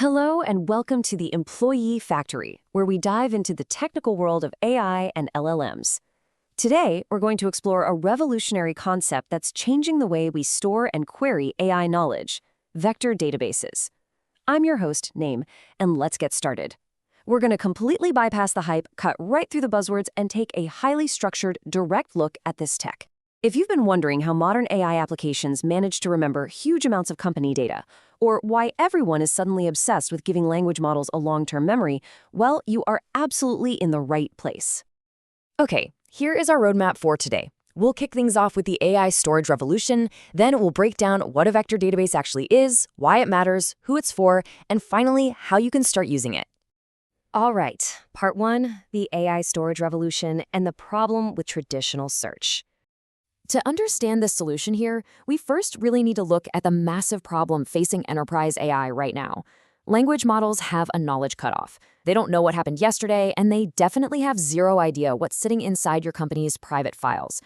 Hello and welcome to the Employee Factory, where we dive into the technical world of AI and LLMs. Today, we're going to explore a revolutionary concept that's changing the way we store and query AI knowledge: vector databases. I'm your host, Naeem, and let's get started. We're going to completely bypass the hype, cut right through the buzzwords, and take a highly structured, direct look at this tech. If you've been wondering how modern AI applications manage to remember huge amounts of company data, or why everyone is suddenly obsessed with giving language models a long-term memory, well, you are absolutely in the right place. Okay, here is our roadmap for today. We'll kick things off with the AI storage revolution, then we'll break down what a vector database actually is, why it matters, who it's for, and finally, how you can start using it. All right, part one, the AI storage revolution and the problem with traditional search. To understand this solution here, we first really need to look at the massive problem facing enterprise AI right now. Language models have a knowledge cutoff. They don't know what happened yesterday, and they definitely have zero idea what's sitting inside your company's private files.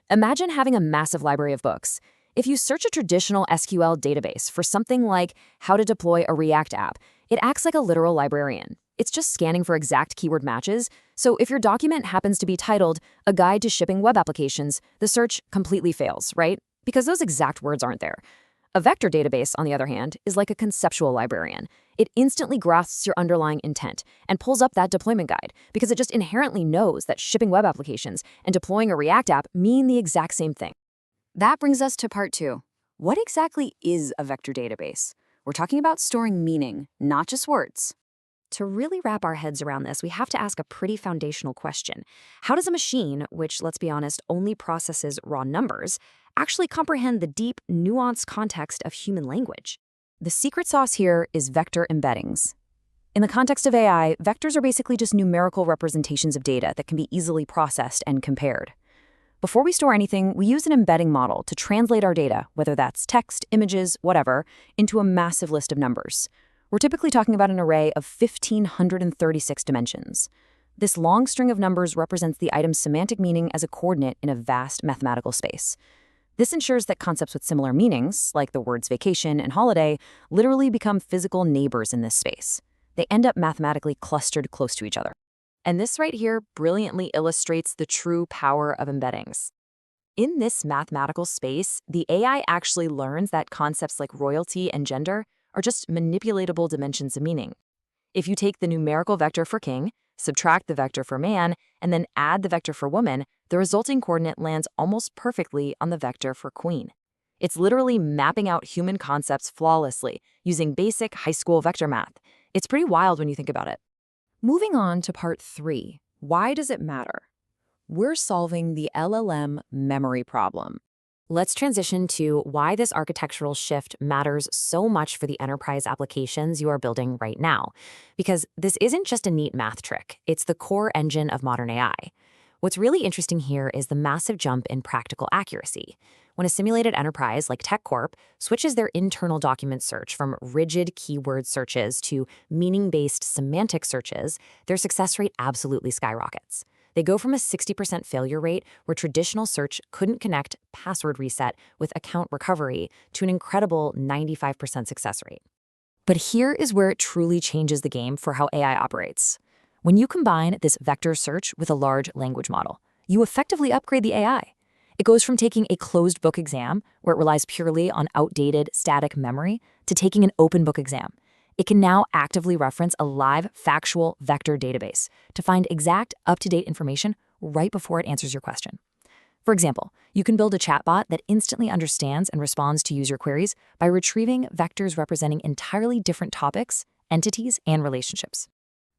Imagine having a massive library of books. If you search a traditional SQL database for something like how to deploy a React app, it acts like a literal librarian. It's just scanning for exact keyword matches, so if your document happens to be titled A Guide to Shipping Web Applications, the search completely fails, right? Because those exact words aren't there. A vector database, on the other hand, is like a conceptual librarian. It instantly grasps your underlying intent and pulls up that deployment guide because it just inherently knows that shipping web applications and deploying a React app mean the exact same thing. That brings us to part two. What exactly is a vector database? We're talking about storing meaning, not just words. To really wrap our heads around this, we have to ask a pretty foundational question. How does a machine, which, let's be honest, only processes raw numbers, actually comprehend the deep, nuanced context of human language? The secret sauce here is vector embeddings. In the context of AI, vectors are basically just numerical representations of data that can be easily processed and compared. Before we store anything, we use an embedding model to translate our data, whether that's text, images, whatever, into a massive list of numbers. We're typically talking about an array of 1,536 dimensions. This long string of numbers represents the item's semantic meaning as a coordinate in a vast mathematical space. This ensures that concepts with similar meanings, like the words vacation and holiday, literally become physical neighbors in this space. They end up mathematically clustered close to each other. And this right here brilliantly illustrates the true power of embeddings. In this mathematical space, the AI actually learns that concepts like royalty and gender are just manipulatable dimensions of meaning. If you take the numerical vector for king, subtract the vector for man, and then add the vector for woman, the resulting coordinate lands almost perfectly on the vector for queen. It's literally mapping out human concepts flawlessly using basic high school vector math. It's pretty wild when you think about it. Moving on to part three, why does it matter? We're solving the LLM memory problem. Let's transition to why this architectural shift matters so much for the enterprise applications you are building right now. Because this isn't just a neat math trick, it's the core engine of modern AI. What's really interesting here is the massive jump in practical accuracy. When a simulated enterprise like TechCorp switches their internal document search from rigid keyword searches to meaning-based semantic searches, their success rate absolutely skyrockets. They go from a 60% failure rate where traditional search couldn't connect password reset with account recovery to an incredible 95% success rate. But here is where it truly changes the game for how AI operates. When you combine this vector search with a large language model, you effectively upgrade the AI. It goes from taking a closed book exam, where it relies purely on outdated static memory, to taking an open book exam. It can now actively reference a live, factual vector database to find exact, up-to-date information right before it answers your question. For example, you can build a chatbot that instantly understands and responds to user queries by retrieving vectors representing entirely different topics, entities, and relationships.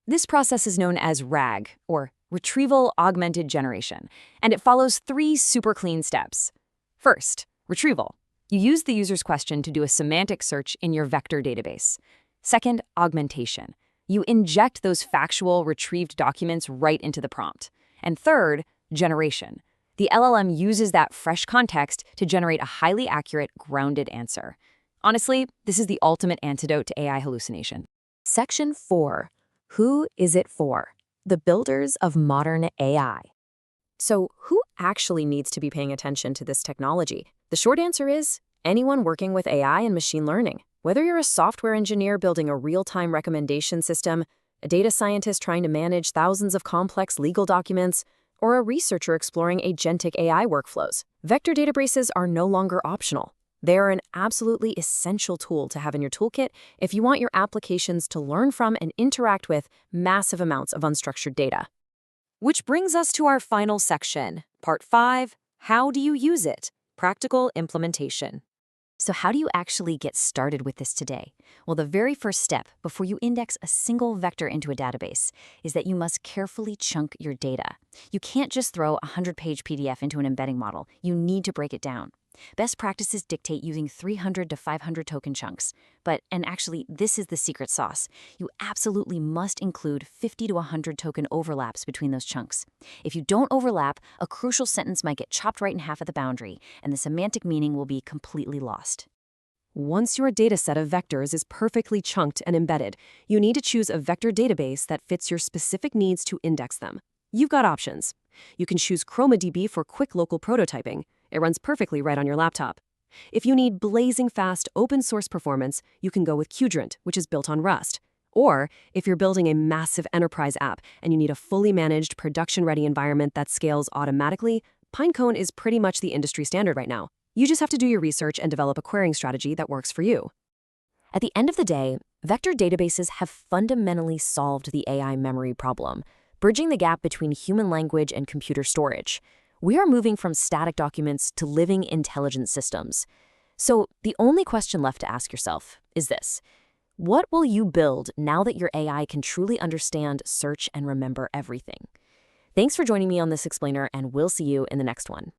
This process is known as RAG, or Retrieval-Augmented Generation, and it follows three super clean steps. First, retrieval. You use the user's question to do a semantic search in your vector database. Second, augmentation. You inject those factual, retrieved documents right into the prompt. And third, generation. The LLM uses that fresh context to generate a highly accurate, grounded answer. Honestly, this is the ultimate antidote to AI hallucination. Section 4. Who is it for? The builders of modern AI. So, who actually needs to be paying attention to this technology? The short answer is anyone working with AI and machine learning. Whether you're a software engineer building a real-time recommendation system, a data scientist trying to manage thousands of complex legal documents, or a researcher exploring agentic AI workflows, vector databases are no longer optional. They are an absolutely essential tool to have in your toolkit if you want your applications to learn from and interact with massive amounts of unstructured data. Which brings us to our final section, Part 5, How do you use it? Practical implementation. So how do you actually get started with this today? Well, the very first step before you index a single vector into a database is that you must carefully chunk your data. You can't just throw a 100-page PDF into an embedding model. You need to break it down. Best practices dictate using 300 to 500 token chunks. And actually, this is the secret sauce. You absolutely must include 50 to 100 token overlaps between those chunks. If you don't overlap, a crucial sentence might get chopped right in half at the boundary, and the semantic meaning will be completely lost. Once your dataset of vectors is perfectly chunked and embedded, you need to choose a vector database that fits your specific needs to index them. You've got options. You can choose ChromaDB for quick local prototyping. It runs perfectly right on your laptop. If you need blazing fast open-source performance, you can go with Qdrant, which is built on Rust. Or, if you're building a massive enterprise app and you need a fully managed, production-ready environment that scales automatically, Pinecone is pretty much the industry standard right now. You just have to do your research and develop a querying strategy that works for you. At the end of the day, vector databases have fundamentally solved the AI memory problem, bridging the gap between human language and computer storage. We are moving from static documents to living intelligent systems. So the only question left to ask yourself is this: what will you build now that your AI can truly understand, search, and remember everything? Thanks for joining me on this explainer, and we'll see you in the next one.